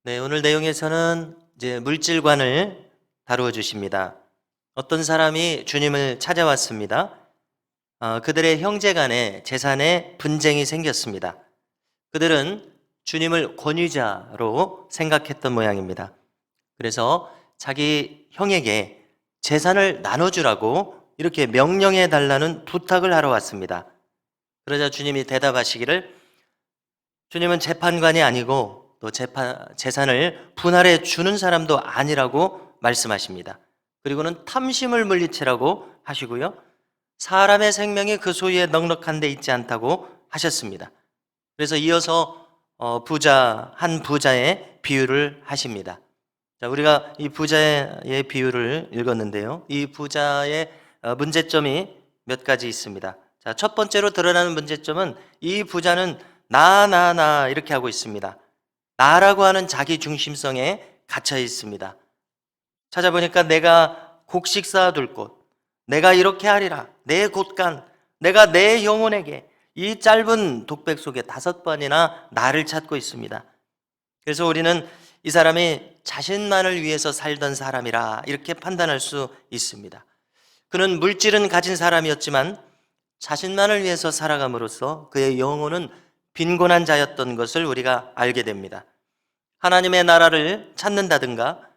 네, 오늘 내용에서는 이제 물질관을 다루어 주십니다. 어떤 사람이 주님을 찾아왔습니다. 그들의 형제 간에 재산에 분쟁이 생겼습니다. 그들은 주님을 권위자로 생각했던 모양입니다. 그래서 자기 형에게 재산을 나눠주라고 이렇게 명령해 달라는 부탁을 하러 왔습니다. 그러자 주님이 대답하시기를, 주님은 재판관이 아니고 또 재산을 분할해 주는 사람도 아니라고 말씀하십니다. 그리고는 탐심을 물리치라고 하시고요. 사람의 생명이 그 소유에 넉넉한 데 있지 않다고 하셨습니다. 그래서 이어서 한 부자의 비유를 하십니다. 자, 우리가 이 부자의 비유를 읽었는데요. 이 부자의 문제점이 몇 가지 있습니다. 자, 첫 번째로 드러나는 문제점은 이 부자는 나 이렇게 하고 있습니다. 나라고 하는 자기 중심성에 갇혀 있습니다. 찾아보니까 내가 곡식 쌓아둘 곳, 내가 이렇게 하리라, 내 곳간, 내가 내 영혼에게, 이 짧은 독백 속에 5번이나 나를 찾고 있습니다. 그래서 우리는 이 사람이 자신만을 위해서 살던 사람이라 이렇게 판단할 수 있습니다. 그는 물질은 가진 사람이었지만 자신만을 위해서 살아감으로써 그의 영혼은 빈곤한 자였던 것을 우리가 알게 됩니다. 하나님의 나라를 찾는다든가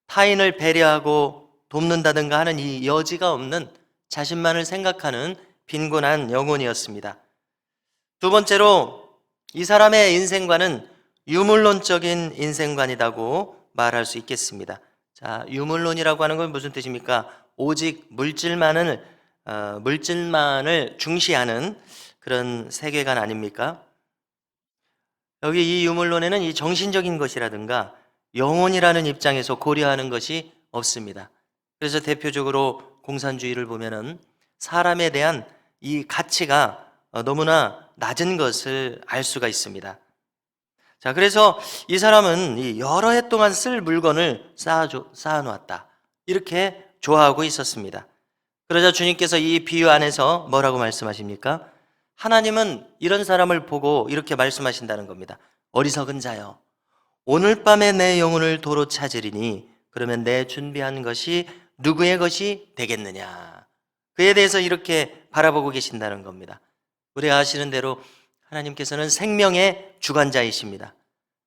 타인을 배려하고 돕는다든가 하는 이 여지가 없는 자신만을 생각하는 빈곤한 영혼이었습니다. 두 번째로 이 사람의 인생관은 유물론적인 인생관이라고 말할 수 있겠습니다. 자, 유물론이라고 하는 건 무슨 뜻입니까? 오직 물질만을 중시하는 그런 세계관 아닙니까? 여기 이 유물론에는 이 정신적인 것이라든가 영혼이라는 입장에서 고려하는 것이 없습니다. 그래서 대표적으로 공산주의를 보면은 사람에 대한 이 가치가 너무나 낮은 것을 알 수가 있습니다. 자, 그래서 이 사람은 여러 해 동안 쓸 물건을 쌓아놓았다, 이렇게 좋아하고 있었습니다. 그러자 주님께서 이 비유 안에서 뭐라고 말씀하십니까? 하나님은 이런 사람을 보고 이렇게 말씀하신다는 겁니다. 어리석은 자여, 오늘 밤에 내 영혼을 도로 찾으리니 그러면 내 준비한 것이 누구의 것이 되겠느냐. 그에 대해서 이렇게 바라보고 계신다는 겁니다. 우리가 아시는 대로 하나님께서는 생명의 주관자이십니다.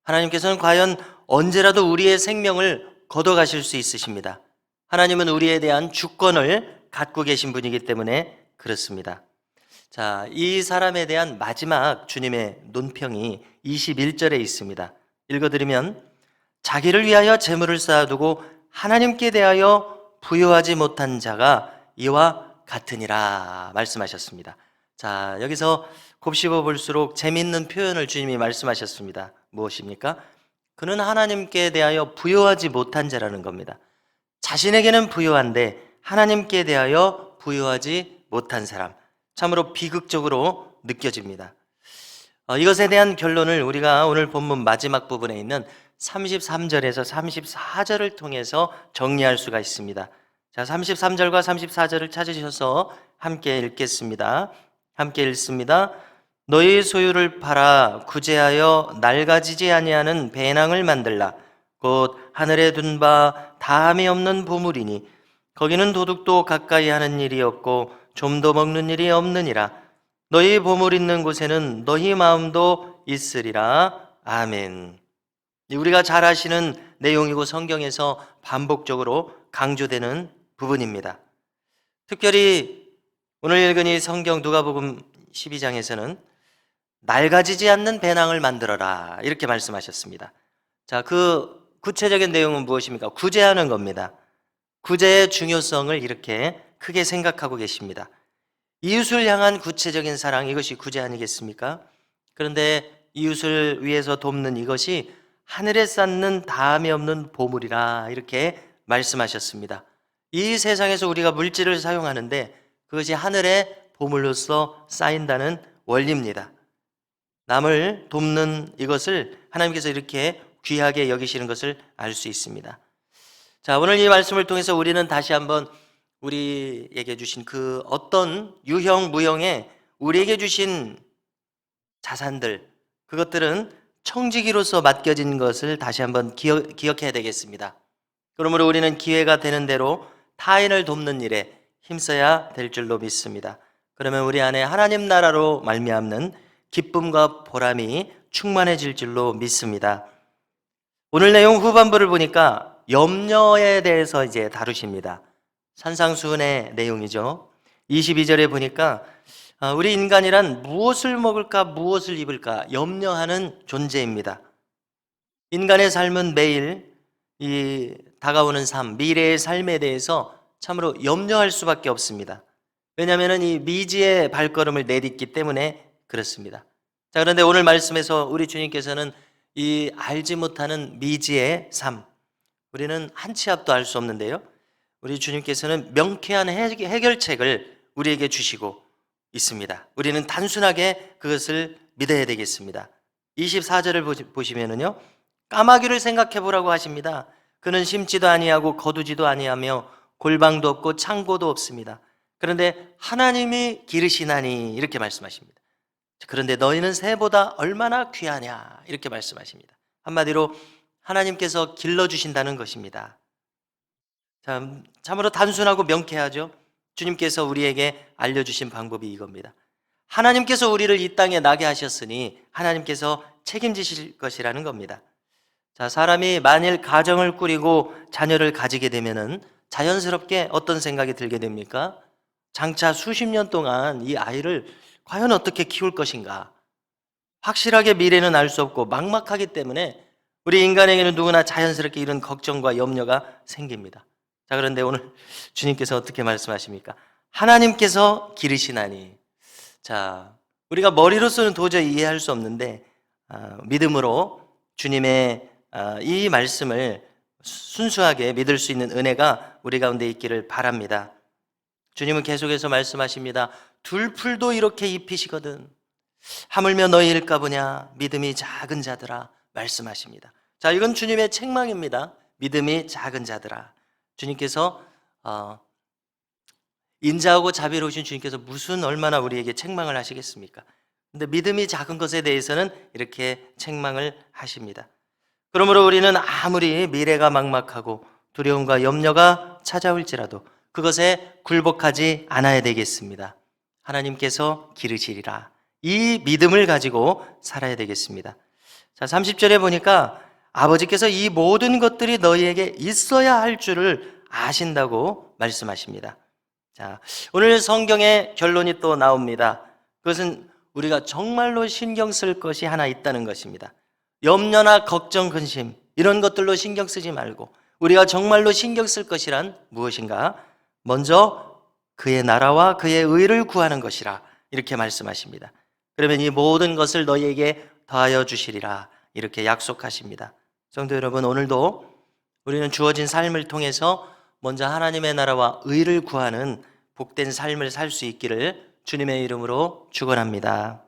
하나님께서는 과연 언제라도 우리의 생명을 걷어가실 수 있으십니다. 하나님은 우리에 대한 주권을 갖고 계신 분이기 때문에 그렇습니다. 자, 이 사람에 대한 마지막 주님의 논평이 21절에 있습니다. 읽어드리면, 자기를 위하여 재물을 쌓아두고 하나님께 대하여 부여하지 못한 자가 이와 같으니라 말씀하셨습니다. 자, 여기서 곱씹어 볼수록 재미있는 표현을 주님이 말씀하셨습니다. 무엇입니까? 그는 하나님께 대하여 부여하지 못한 자라는 겁니다. 자신에게는 부여한데 하나님께 대하여 부여하지 못한 사람, 참으로 비극적으로 느껴집니다. 이것에 대한 결론을 우리가 오늘 본문 마지막 부분에 있는 33절에서 34절을 통해서 정리할 수가 있습니다. 자, 33절과 34절을 찾으셔서 함께 읽겠습니다. 함께 읽습니다. 너희 소유를 팔아 구제하여 낡아지지 아니하는 배낭을 만들라. 곧 하늘에 둔 바 다함이 없는 보물이니 거기는 도둑도 가까이 하는 일이 없고 좀도 먹는 일이 없느니라. 너희 보물 있는 곳에는 너희 마음도 있으리라. 아멘. 우리가 잘 아시는 내용이고 성경에서 반복적으로 강조되는 부분입니다. 특별히 오늘 읽은 이 성경 누가복음 12장에서는 낡아지지 않는 배낭을 만들어라, 이렇게 말씀하셨습니다. 자, 그 구체적인 내용은 무엇입니까? 구제하는 겁니다. 구제의 중요성을 이렇게 크게 생각하고 계십니다. 이웃을 향한 구체적인 사랑, 이것이 구제 아니겠습니까? 그런데 이웃을 위해서 돕는 이것이 하늘에 쌓는 다함이 없는 보물이라, 이렇게 말씀하셨습니다. 이 세상에서 우리가 물질을 사용하는데 그것이 하늘의 보물로서 쌓인다는 원리입니다. 남을 돕는 이것을 하나님께서 이렇게 귀하게 여기시는 것을 알 수 있습니다. 자, 오늘 이 말씀을 통해서 우리는 다시 한번 우리에게 주신 그 어떤 유형 무형의 우리에게 주신 자산들, 그것들은 청지기로서 맡겨진 것을 다시 한번 기억해야 되겠습니다. 그러므로 우리는 기회가 되는 대로 타인을 돕는 일에 힘써야 될 줄로 믿습니다. 그러면 우리 안에 하나님 나라로 말미암는 기쁨과 보람이 충만해질 줄로 믿습니다. 오늘 내용 후반부를 보니까 염려에 대해서 이제 다루십니다. 산상수훈의 내용이죠. 22절에 보니까 우리 인간이란 무엇을 먹을까 무엇을 입을까 염려하는 존재입니다. 인간의 삶은 매일 이 다가오는 삶, 미래의 삶에 대해서 참으로 염려할 수밖에 없습니다. 왜냐하면 이 미지의 발걸음을 내딛기 때문에 그렇습니다. 자, 그런데 오늘 말씀에서 우리 주님께서는 이 알지 못하는 미지의 삶, 우리는 한 치 앞도 알 수 없는데요, 우리 주님께서는 명쾌한 해결책을 우리에게 주시고 있습니다. 우리는 단순하게 그것을 믿어야 되겠습니다. 24절을 보시면은요, 까마귀를 생각해 보라고 하십니다. 그는 심지도 아니하고 거두지도 아니하며 골방도 없고 창고도 없습니다. 그런데 하나님이 기르시나니 이렇게 말씀하십니다. 그런데 너희는 새보다 얼마나 귀하냐 이렇게 말씀하십니다. 한마디로 하나님께서 길러주신다는 것입니다. 참으로 단순하고 명쾌하죠. 주님께서 우리에게 알려주신 방법이 이겁니다. 하나님께서 우리를 이 땅에 나게 하셨으니 하나님께서 책임지실 것이라는 겁니다. 자, 사람이 만일 가정을 꾸리고 자녀를 가지게 되면은 자연스럽게 어떤 생각이 들게 됩니까? 장차 수십 년 동안 이 아이를 과연 어떻게 키울 것인가? 확실하게 미래는 알 수 없고 막막하기 때문에 우리 인간에게는 누구나 자연스럽게 이런 걱정과 염려가 생깁니다. 자, 그런데 오늘 주님께서 어떻게 말씀하십니까? 하나님께서 기르시나니. 자, 우리가 머리로서는 도저히 이해할 수 없는데 믿음으로 주님의 이 말씀을 순수하게 믿을 수 있는 은혜가 우리 가운데 있기를 바랍니다. 주님은 계속해서 말씀하십니다. 둘풀도 이렇게 입히시거든 하물며 너희일까 보냐 믿음이 작은 자들아 말씀하십니다. 자, 이건 주님의 책망입니다. 믿음이 작은 자들아. 주님께서 인자하고 자비로우신 주님께서 무슨 얼마나 우리에게 책망을 하시겠습니까? 근데 믿음이 작은 것에 대해서는 이렇게 책망을 하십니다. 그러므로 우리는 아무리 미래가 막막하고 두려움과 염려가 찾아올지라도 그것에 굴복하지 않아야 되겠습니다. 하나님께서 기르시리라. 이 믿음을 가지고 살아야 되겠습니다. 자, 30절에 보니까 아버지께서 이 모든 것들이 너희에게 있어야 할 줄을 아신다고 말씀하십니다. 자, 오늘 성경의 결론이 또 나옵니다. 그것은 우리가 정말로 신경 쓸 것이 하나 있다는 것입니다. 염려나 걱정, 근심 이런 것들로 신경 쓰지 말고 우리가 정말로 신경 쓸 것이란 무엇인가? 먼저 그의 나라와 그의 의를 구하는 것이라 이렇게 말씀하십니다. 그러면 이 모든 것을 너희에게 더하여 주시리라 이렇게 약속하십니다. 성도 여러분, 오늘도 우리는 주어진 삶을 통해서 먼저 하나님의 나라와 의를 구하는 복된 삶을 살 수 있기를 주님의 이름으로 축원합니다.